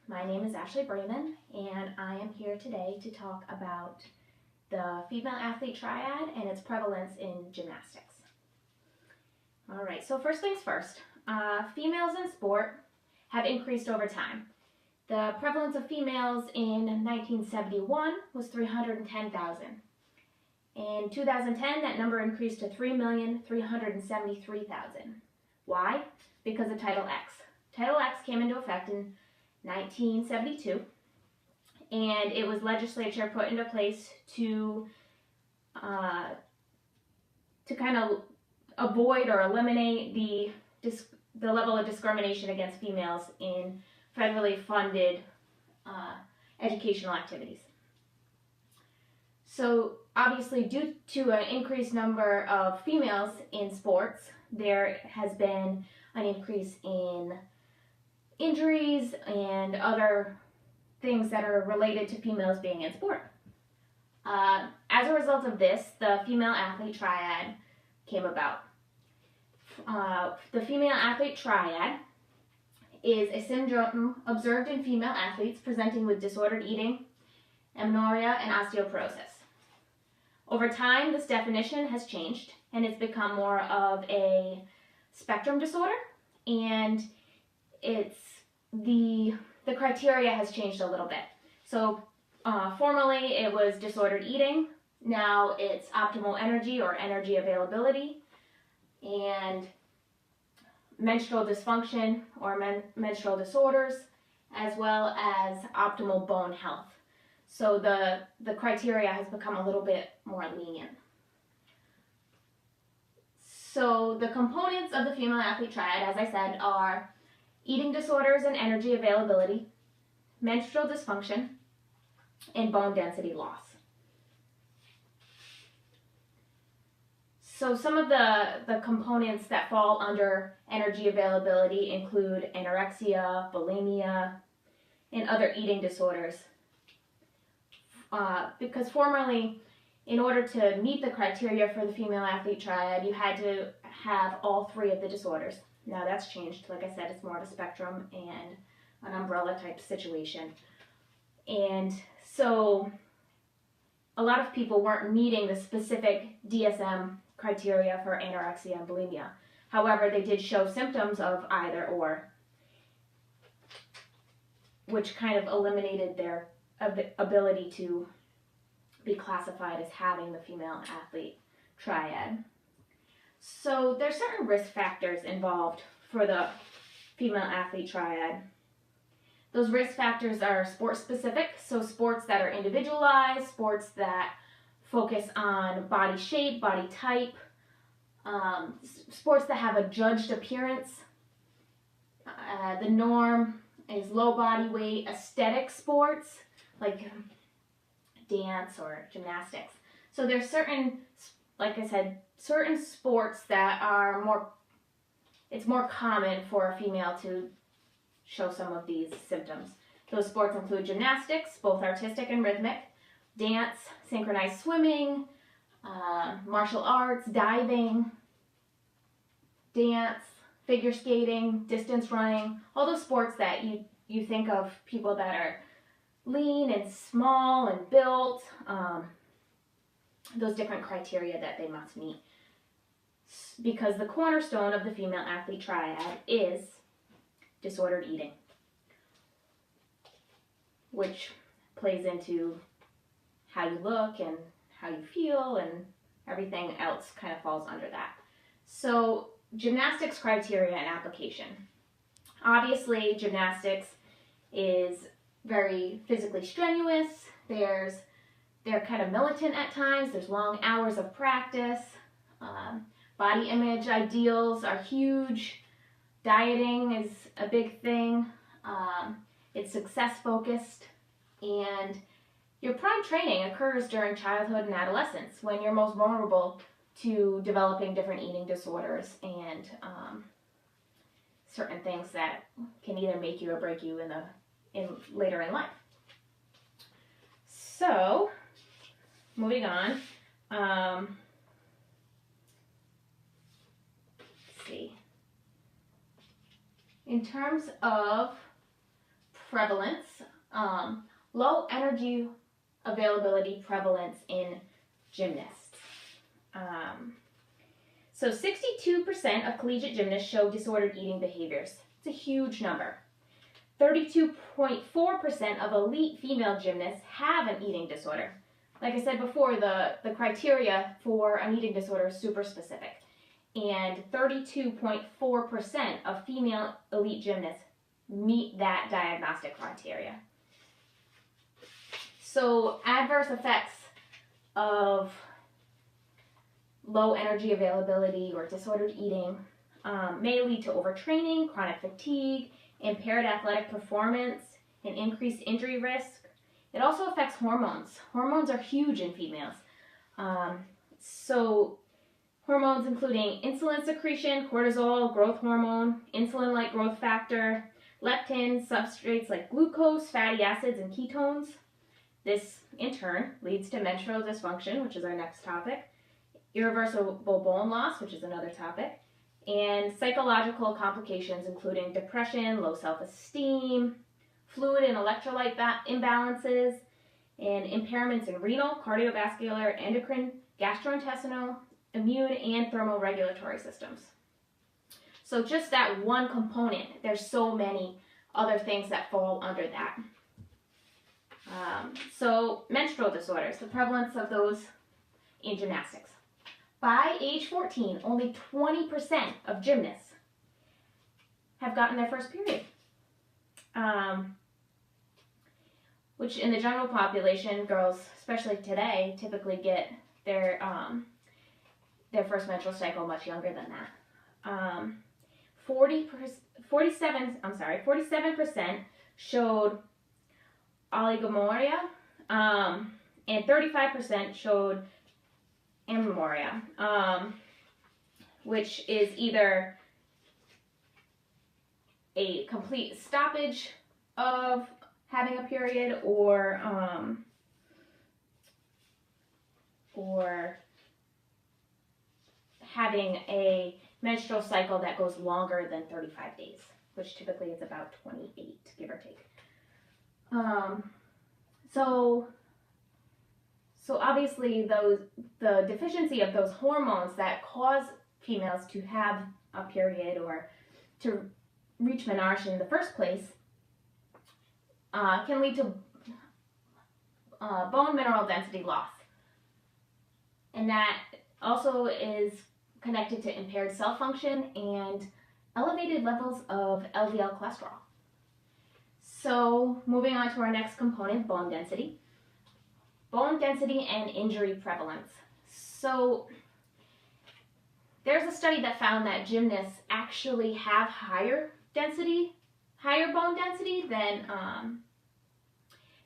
My name is Ashley Brayman, and I am here today to talk about the female athlete triad and its prevalence in gymnastics. All right, so first things first, females in sport have increased over time. The prevalence of females in 1971 was 310,000. In 2010, that number increased to 3,373,000. Why? Because of Title X. Title X came into effect in 1972, and it was legislature put into place to kind of avoid or eliminate the level of discrimination against females in federally funded educational activities. So obviously, due to an increased number of females in sports, there has been an increase in injuries and other things that are related to females being in sport. As a result of this, the female athlete triad came about. The female athlete triad is a syndrome observed in female athletes presenting with disordered eating, amenorrhea, and osteoporosis. Over time, this definition has changed, and it's become more of a spectrum disorder, and the criteria has changed a little bit. So formerly it was disordered eating, now it's optimal energy or energy availability, and menstrual dysfunction or menstrual disorders, as well as optimal bone health. So the criteria has become a little bit more lenient. So the components of the female athlete triad, as I said, are eating disorders and energy availability, menstrual dysfunction, and bone density loss. So some of the components that fall under energy availability include anorexia, bulimia, and other eating disorders. Because formerly, in order to meet the criteria for the female athlete triad, you had to have all three of the disorders. Now that's changed. Like I said, it's more of a spectrum and an umbrella type situation. And so a lot of people weren't meeting the specific DSM criteria for anorexia and bulimia. However, they did show symptoms of either or, which kind of eliminated their ability to be classified as having the female athlete triad. So there's certain risk factors involved for the female athlete triad. Those risk factors are sport specific, so sports that are individualized, sports that focus on body shape, body type, sports that have a judged appearance. The norm is low body weight, aesthetic sports like dance or gymnastics. So there's certain, like I said, certain sports that are it's more common for a female to show some of these symptoms. Those sports include gymnastics, both artistic and rhythmic, dance, synchronized swimming, martial arts, diving, dance, figure skating, distance running, all those sports that you think of people that are lean and small and built, those different criteria that they must meet. Because the cornerstone of the female athlete triad is disordered eating, which plays into how you look and how you feel, and everything else kind of falls under that. So gymnastics criteria and application. Obviously, gymnastics is very physically strenuous. They're kind of militant at times. There's long hours of practice. Body image ideals are huge. Dieting is a big thing. It's success focused, and your prime training occurs during childhood and adolescence when you're most vulnerable to developing different eating disorders and certain things that can either make you or break you later in life. So, moving on. Let's see. In terms of prevalence, low energy availability prevalence in gymnasts. So 62% of collegiate gymnasts show disordered eating behaviors. It's a huge number. 32.4% of elite female gymnasts have an eating disorder. Like I said before, the criteria for an eating disorder is super specific. And 32.4% of female elite gymnasts meet that diagnostic criteria. So adverse effects of low energy availability or disordered eating may lead to overtraining, chronic fatigue, impaired athletic performance, and increased injury risk. It also affects hormones. Hormones are huge in females. So hormones including insulin secretion, cortisol, growth hormone, insulin-like growth factor, leptin, substrates like glucose, fatty acids, and ketones. This, in turn, leads to menstrual dysfunction, which is our next topic, irreversible bone loss, which is another topic, and psychological complications including depression, low self-esteem, fluid and electrolyte imbalances, and impairments in renal, cardiovascular, endocrine, gastrointestinal, immune, and thermoregulatory systems. So just that one component, there's so many other things that fall under that. So menstrual disorders, the prevalence of those in gymnastics. By age 14, only 20% of gymnasts have gotten their first period, which in the general population, girls, especially today, typically get their first menstrual cycle much younger than that. 47% showed oligomenorrhea, and 35% showed amenorrhea, which is either a complete stoppage of having a period or having a menstrual cycle that goes longer than 35 days, which typically is about 28, give or take. So obviously the deficiency of those hormones that cause females to have a period or to reach menarche in the first place can lead to bone mineral density loss. And that also is connected to impaired cell function and elevated levels of LDL cholesterol. So moving on to our next component, bone density. Bone density and injury prevalence. So there's a study that found that gymnasts actually have higher bone density than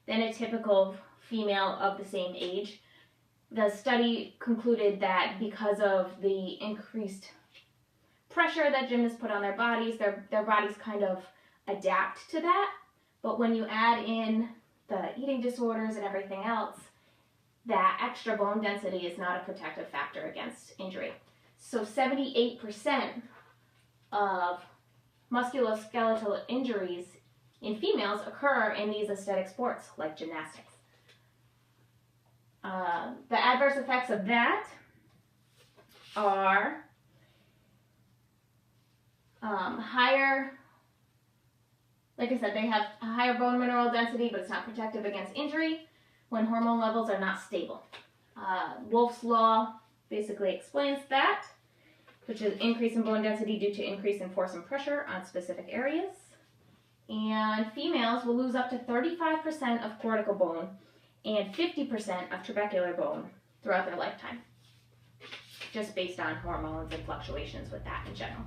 a typical female of the same age. The study concluded that because of the increased pressure that gymnasts put on their bodies, their bodies kind of adapt to that. But when you add in the eating disorders and everything else, that extra bone density is not a protective factor against injury. So 78% of musculoskeletal injuries in females occur in these aesthetic sports like gymnastics. The adverse effects of that are higher, like I said, they have a higher bone mineral density, but it's not protective against injury when hormone levels are not stable. Wolff's Law basically explains that, which is increase in bone density due to increase in force and pressure on specific areas. And females will lose up to 35% of cortical bone and 50% of trabecular bone throughout their lifetime, just based on hormones and fluctuations with that in general.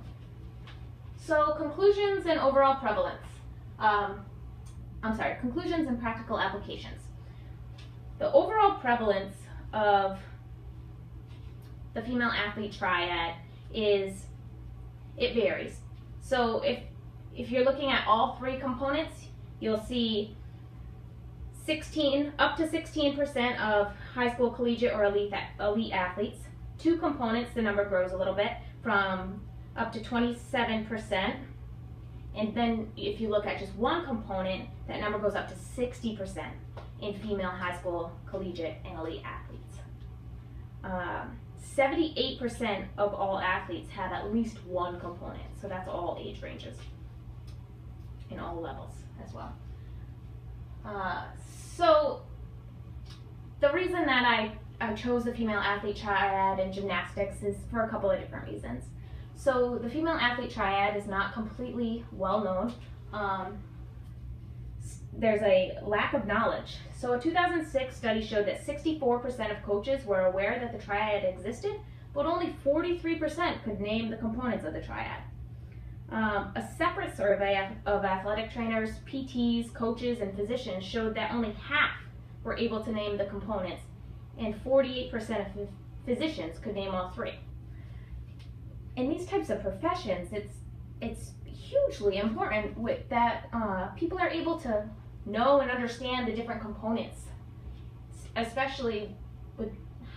So conclusions and overall prevalence. Conclusions and practical applications. The overall prevalence of the female athlete triad it varies. So if you're looking at all three components, you'll see up to 16% of high school, collegiate, or elite athletes. Two components, the number grows a little bit, from up to 27%. And then if you look at just one component, that number goes up to 60% in female high school, collegiate, and elite athletes. 78% of all athletes have at least one component, so that's all age ranges and all levels as well. So the reason that I chose the female athlete triad in gymnastics is for a couple of different reasons. So the female athlete triad is not completely well known. There's a lack of knowledge. So a 2006 study showed that 64% of coaches were aware that the triad existed, but only 43% could name the components of the triad. A separate survey of athletic trainers, PTs, coaches, and physicians showed that only half were able to name the components, and 48% of physicians could name all three. In these types of professions, it's hugely important that people are able to know and understand the different components, especially with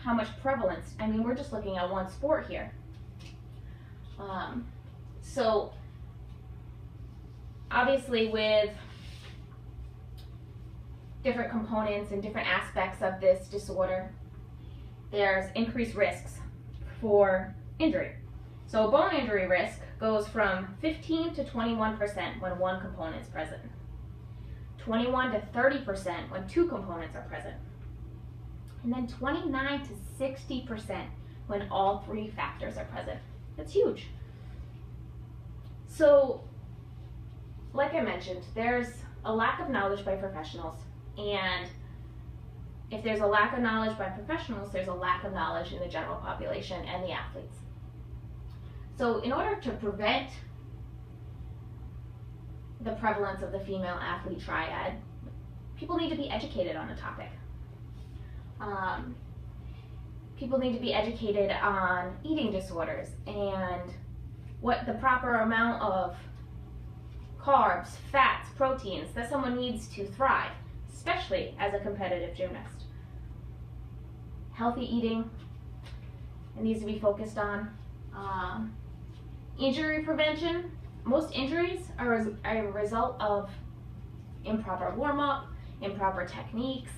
how much prevalence. I mean, we're just looking at one sport here. So obviously with different components and different aspects of this disorder, there's increased risks for injury. So bone injury risk goes from 15 to 21% when one component is present, 21 to 30% when two components are present, and then 29 to 60% when all three factors are present. That's huge. So, like I mentioned, there's a lack of knowledge by professionals, and if there's a lack of knowledge by professionals, there's a lack of knowledge in the general population and the athletes. So in order to prevent the prevalence of the female athlete triad, people need to be educated on the topic. People need to be educated on eating disorders and what the proper amount of carbs, fats, proteins that someone needs to thrive, especially as a competitive gymnast. Healthy eating, it needs to be focused on. Injury prevention. Most injuries are a result of improper warm-up, improper techniques.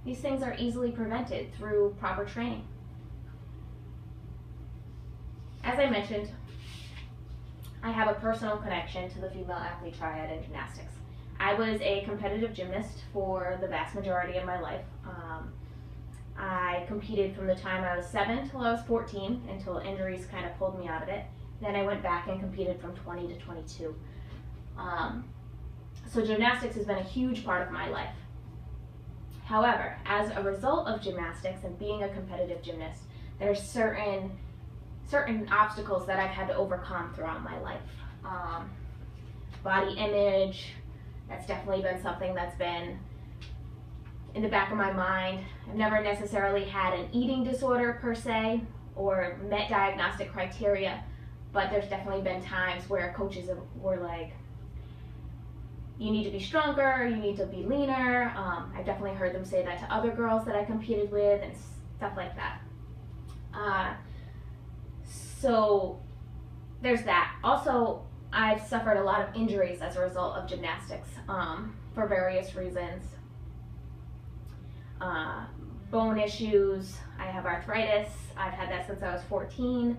These things are easily prevented through proper training. As I mentioned, I have a personal connection to the female athlete triad in gymnastics. I was a competitive gymnast for the vast majority of my life. I competed from the time I was 7 till I was 14 until injuries kind of pulled me out of it. Then I went back and competed from 20 to 22. So gymnastics has been a huge part of my life. However, as a result of gymnastics and being a competitive gymnast, there's certain obstacles that I've had to overcome throughout my life. Body image, that's definitely been something that's been in the back of my mind. I've never necessarily had an eating disorder per se or met diagnostic criteria, but there's definitely been times where coaches were like, you need to be stronger, you need to be leaner. I've definitely heard them say that to other girls that I competed with and stuff like that. So there's that. Also, I've suffered a lot of injuries as a result of gymnastics for various reasons. Bone issues, I have arthritis, I've had that since I was 14,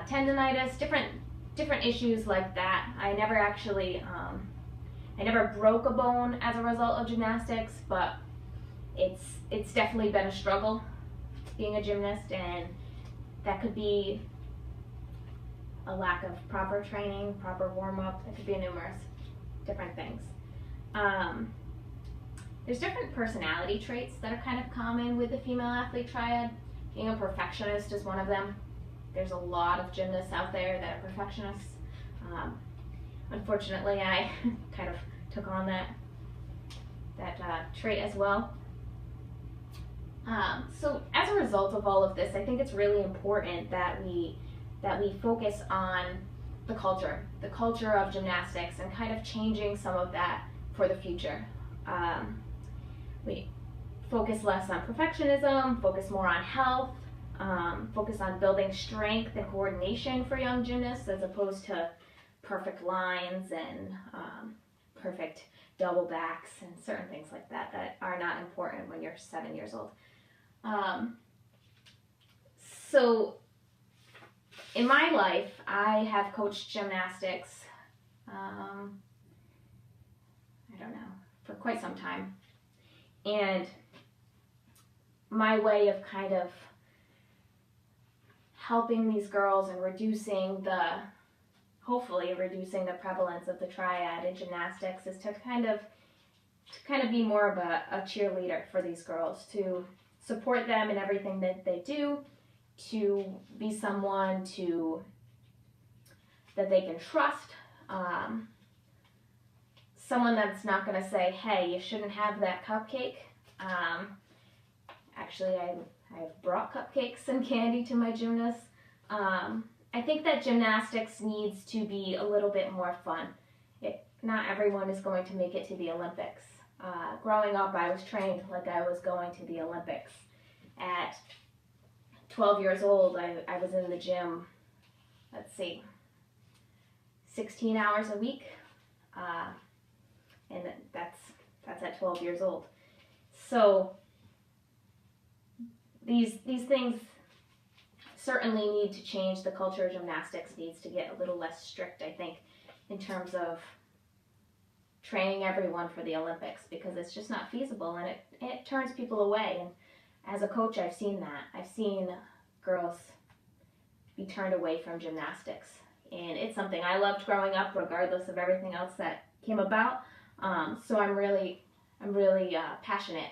tendonitis, different issues like that. I never actually, I never broke a bone as a result of gymnastics, but it's definitely been a struggle being a gymnast, and that could be a lack of proper training, proper warm-up. It could be numerous different things. There's different personality traits that are kind of common with the female athlete triad. Being a perfectionist is one of them. There's a lot of gymnasts out there that are perfectionists. Unfortunately, I kind of took on that trait as well. So as a result of all of this, I think it's really important that we focus on the culture of gymnastics and kind of changing some of that for the future. We focus less on perfectionism, focus more on health, focus on building strength and coordination for young gymnasts as opposed to perfect lines and perfect double backs and certain things like that that are not important when you're 7 years old. So in my life, I have coached gymnastics, I don't know, for quite some time. And my way of kind of helping these girls and hopefully reducing the prevalence of the triad in gymnastics is to kind of be more of a cheerleader for these girls, to support them in everything that they do, to be someone that they can trust, someone that's not going to say, hey, you shouldn't have that cupcake. Actually, I've brought cupcakes and candy to my gymnasts. I think that gymnastics needs to be a little bit more fun. Not everyone is going to make it to the Olympics. Growing up, I was trained like I was going to the Olympics. At 12 years old, I was in the gym, 16 hours a week, and that's at 12 years old. So these things certainly need to change. The culture of gymnastics needs to get a little less strict, I think, in terms of training everyone for the Olympics, because it's just not feasible, and it turns people away. And as a coach, I've seen that. I've seen girls be turned away from gymnastics, and it's something I loved growing up, regardless of everything else that came about. So I'm really passionate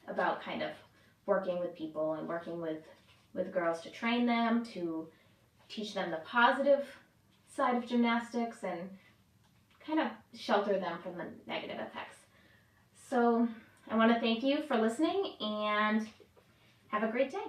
about kind of working with people and working with girls to train them, to teach them the positive side of gymnastics, and kind of shelter them from the negative effects. So I want to thank you for listening, and have a great day.